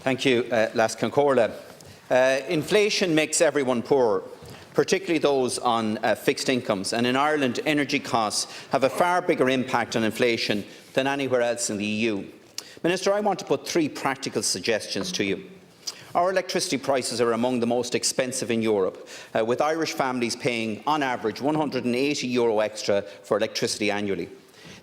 Thank you, Lascan Corla. Inflation makes everyone poorer, particularly those on fixed incomes, and in Ireland energy costs have a far bigger impact on inflation than anywhere else in the EU. Minister, I want to put three practical suggestions to you. Our electricity prices are among the most expensive in Europe, with Irish families paying on average €180 extra for electricity annually.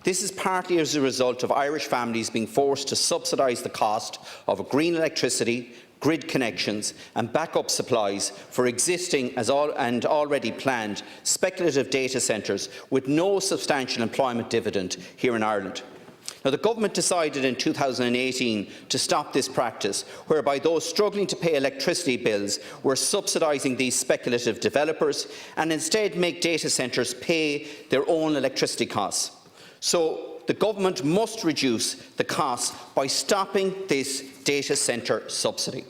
This is partly as a result of Irish families being forced to subsidise the cost of green electricity, grid connections and backup supplies for existing and already planned speculative data centres with no substantial employment dividend here in Ireland. Now, the Government decided in 2018 to stop this practice, whereby those struggling to pay electricity bills were subsidising these speculative developers and instead make data centres pay their own electricity costs. So the Government must reduce the costs by stopping this data centre subsidy.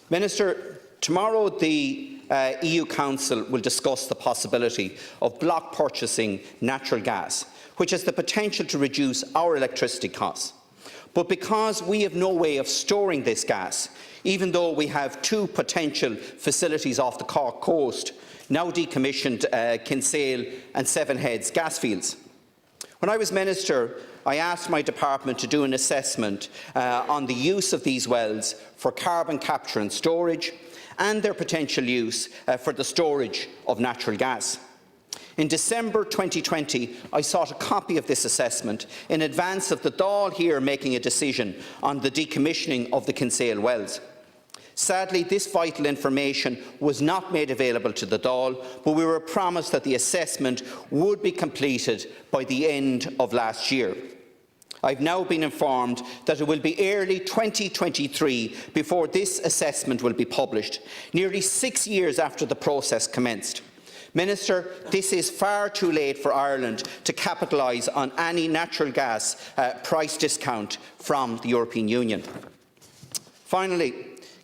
Minister, tomorrow the EU Council will discuss the possibility of block purchasing natural gas, which has the potential to reduce our electricity costs. But because we have no way of storing this gas, even though we have two potential facilities off the Cork coast, now decommissioned Kinsale and Seven Heads gas fields. When I was Minister, I asked my department to do an assessment on the use of these wells for carbon capture and storage and their potential use for the storage of natural gas. In December 2020, I sought a copy of this assessment in advance of the Dáil here making a decision on the decommissioning of the Kinsale wells. Sadly, this vital information was not made available to the Dáil, but we were promised that the assessment would be completed by the end of last year. I've now been informed that it will be early 2023 before this assessment will be published, nearly 6 years after the process commenced. Minister, this is far too late for Ireland to capitalise on any natural gas price discount from the European Union. Finally,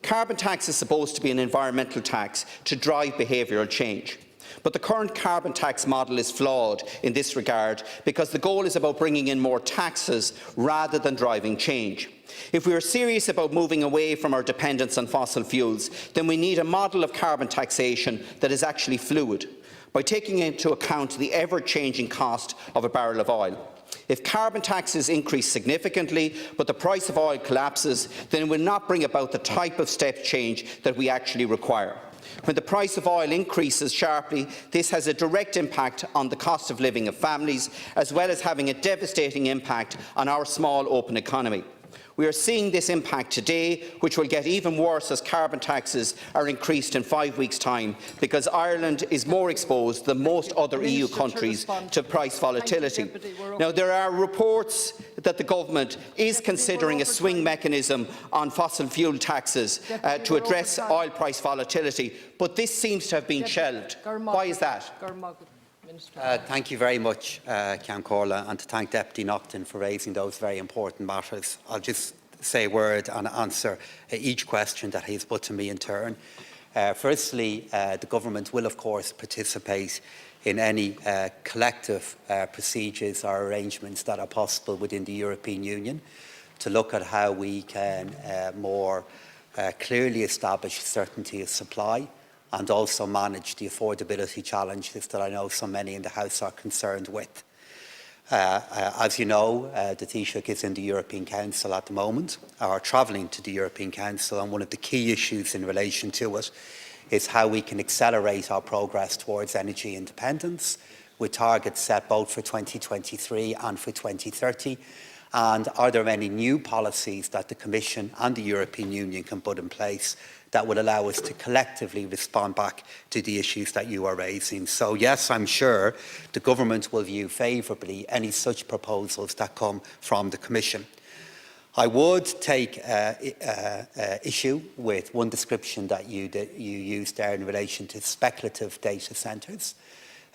carbon tax is supposed to be an environmental tax to drive behavioural change. But the current carbon tax model is flawed in this regard because the goal is about bringing in more taxes rather than driving change. If we are serious about moving away from our dependence on fossil fuels, then we need a model of carbon taxation that is actually fluid, by taking into account the ever-changing cost of a barrel of oil. If carbon taxes increase significantly, but the price of oil collapses, then it will not bring about the type of step change that we actually require. When the price of oil increases sharply, this has a direct impact on the cost of living of families, as well as having a devastating impact on our small open economy. We are seeing this impact today, which will get even worse as carbon taxes are increased in 5 weeks' time, because Ireland is more exposed than most other EU countries to price volatility. Now, there are reports that the Government is considering a swing mechanism on fossil fuel taxes to address oil price volatility, but this seems to have been shelved. Why is that? Thank you very much, Ceann Comhairle, and to thank Deputy Naughton for raising those very important matters. I'll just say a word and answer each question that he has put to me in turn. Firstly, the Government will, of course, participate in any collective procedures or arrangements that are possible within the European Union to look at how we can more clearly establish certainty of supply and also manage the affordability challenges that I know so many in the House are concerned with. As you know, the Taoiseach is in the European Council at the moment, or travelling to the European Council, and one of the key issues in relation to it is how we can accelerate our progress towards energy independence, with targets set both for 2023 and for 2030. And are there any new policies that the Commission and the European Union can put in place that would allow us to collectively respond back to the issues that you are raising? So yes, I'm sure the Government will view favourably any such proposals that come from the Commission. I would take issue with one description that you used there in relation to speculative data centres.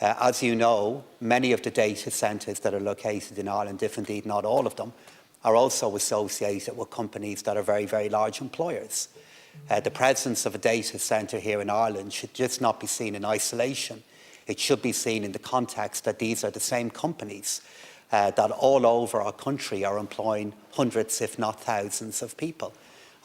As you know, many of the data centres that are located in Ireland, if indeed not all of them, are also associated with companies that are very, very large employers. The presence of a data centre here in Ireland should just not be seen in isolation. It should be seen in the context that these are the same companies that all over our country are employing hundreds, if not thousands, of people.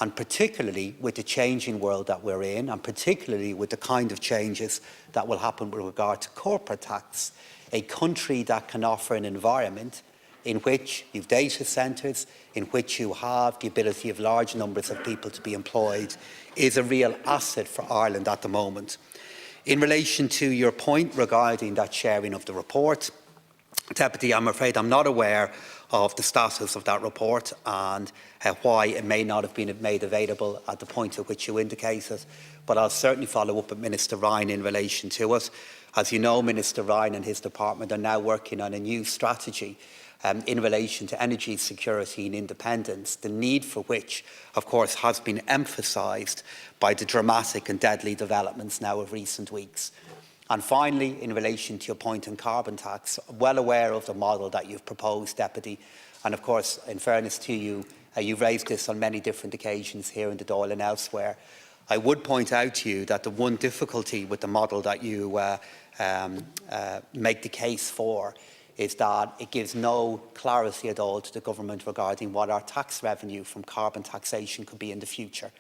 and particularly with the changing world that we're in, and particularly with the kind of changes that will happen with regard to corporate tax, a country that can offer an environment in which you have data centres, in which you have the ability of large numbers of people to be employed, is a real asset for Ireland at the moment. In relation to your point regarding that sharing of the report, Deputy, I'm afraid I'm not aware of the status of that report and why it may not have been made available at the point at which you indicated, but I'll certainly follow up with Minister Ryan in relation to it. As you know, Minister Ryan and his department are now working on a new strategy in relation to energy security and independence, the need for which, of course, has been emphasised by the dramatic and deadly developments now of recent weeks. And finally, in relation to your point on carbon tax, well aware of the model that you've proposed, Deputy, and of course, in fairness to you, you've raised this on many different occasions here in the Dáil and elsewhere. I would point out to you that the one difficulty with the model that you make the case for is that it gives no clarity at all to the government regarding what our tax revenue from carbon taxation could be in the future.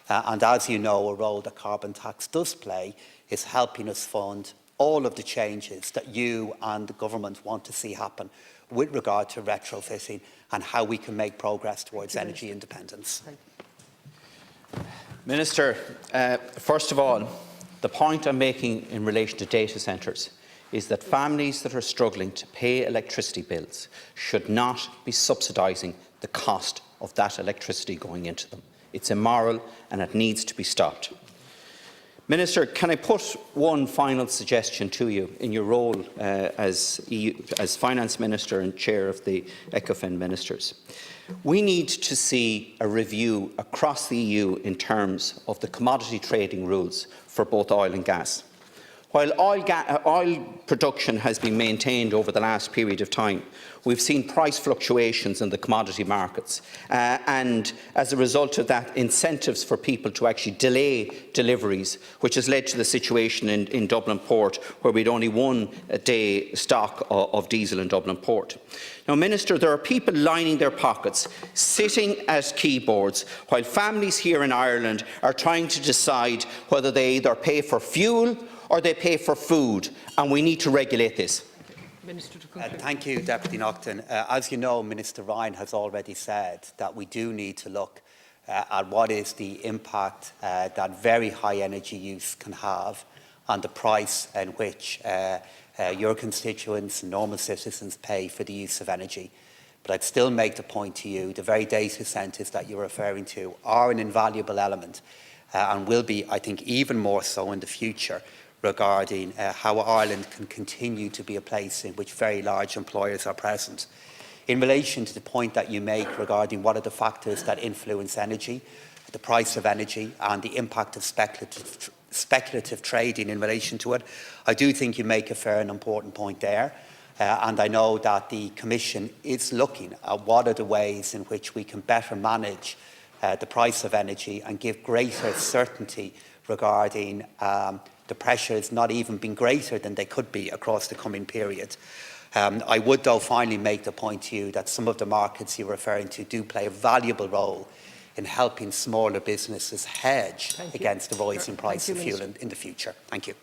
And as you know, a role that carbon tax does play is helping us fund all of the changes that you and the government want to see happen with regard to retrofitting and how we can make progress towards energy independence. Minister, first of all, the point I'm making in relation to data centres is that families that are struggling to pay electricity bills should not be subsidising the cost of that electricity going into them. It's immoral and it needs to be stopped. Minister, can I put one final suggestion to you in your role as Finance Minister and Chair of the ECOFIN Ministers? We need to see a review across the EU in terms of the commodity trading rules for both oil and gas. While oil production has been maintained over the last period of time, we've seen price fluctuations in the commodity markets and as a result of that, incentives for people to actually delay deliveries, which has led to the situation in Dublin Port where we had only 1 day stock of diesel in Dublin Port. Now, Minister, there are people lining their pockets, sitting at keyboards, while families here in Ireland are trying to decide whether they either pay for fuel or they pay for food, and we need to regulate this. Minister to conclude. Thank you, Deputy Naughton. As you know, Minister Ryan has already said that we do need to look at what is the impact that very high energy use can have on the price in which your constituents and normal citizens pay for the use of energy. But I'd still make the point to you, the very data centres that you're referring to are an invaluable element and will be, I think, even more so in the future regarding how Ireland can continue to be a place in which very large employers are present. In relation to the point that you make regarding what are the factors that influence energy, the price of energy and the impact of speculative trading in relation to it, I do think you make a fair and important point there. And I know that the Commission is looking at what are the ways in which we can better manage the price of energy and give greater certainty regarding the pressures not even being greater than they could be across the coming period. I would, though, finally make the point to you that some of the markets you're referring to do play a valuable role in helping smaller businesses hedge against the rising price of fuel in the future. Thank you.